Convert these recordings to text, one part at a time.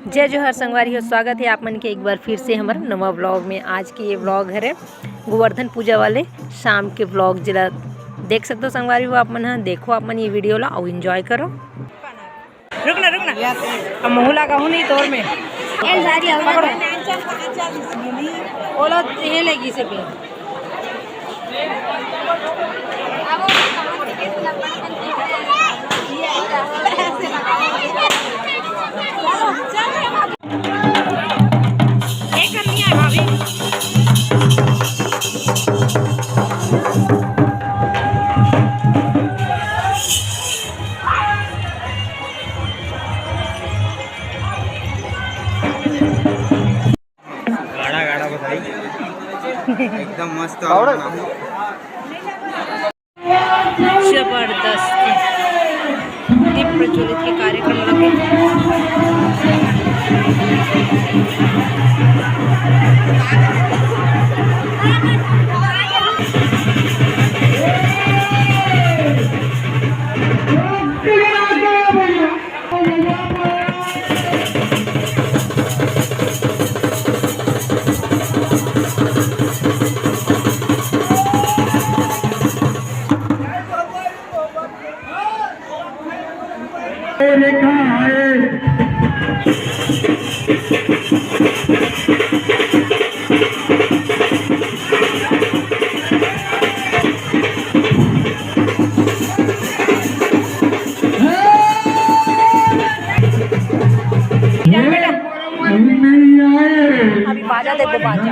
जय जोहर संगवारी हो, स्वागत है आप मन के एक बार फिर से हमारे नवा व्लॉग में। आज की ये व्लॉग है गोवर्धन पूजा वाले शाम के व्लॉग जरा देख सकते हो संगवारी हो आप मन। हाँ देखो आप मन ये वीडियो ला और एंजॉय करो। रुकना अब महूला का हूँ नहीं तोर में ओला ये लगी से भी गाड़ा बताई एकदम मस्त जबरदस्त दीप प्रज्वलित के कार्यक्रम लगे। अभी बाजा देखो बाजा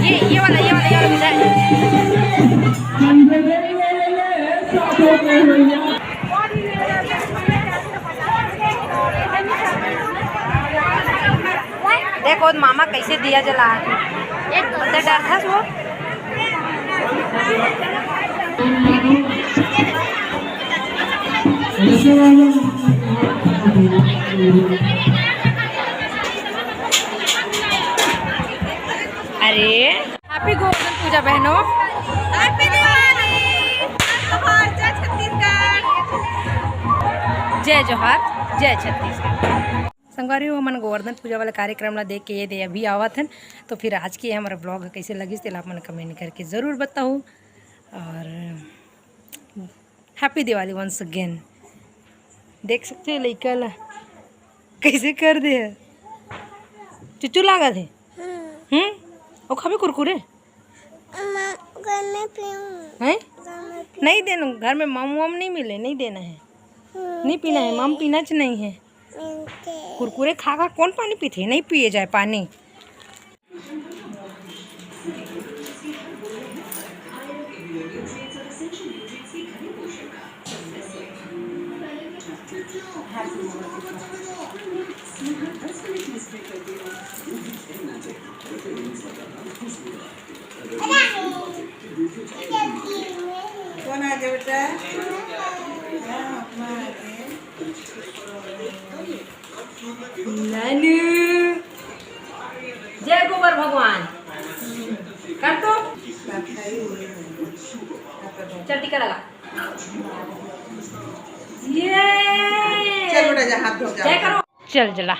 ये वाला देखो मामा कैसे दिया जला है डर था वो। अरे हैप्पी गोवर्धन पूजा बहनों, हैप्पी दिवाली, जय छत्तीसगढ़, जय जोहार, जय छत्तीसगढ़। संगवारी हो मन गोवर्धन पूजा वाला कार्यक्रम ला देख के ये दे अभी आवत हैं। तो फिर आज की हमारा ब्लॉग कैसे लगी तो आप मन कमेंट करके ज़रूर बताओ। और हैप्पी दिवाली वंस अगेन। देख सकते हो लड़का ला कैसे कर दे चुचू लागत है। वो खावे कुरकुरे हैं? नहीं देना घर में मम वम नहीं मिले, नहीं देना है, नहीं पीना है, मम पीना च नहीं है। कुरकुरे खा खा कौन पानी पीते, नहीं पिए जाए पानी। कौन आ गया बेटा? नानू जय गोबर भगवान कर तो चल टीका लगा। ये चल बेटा जा हाथ धो जा, जय करो, चल जला।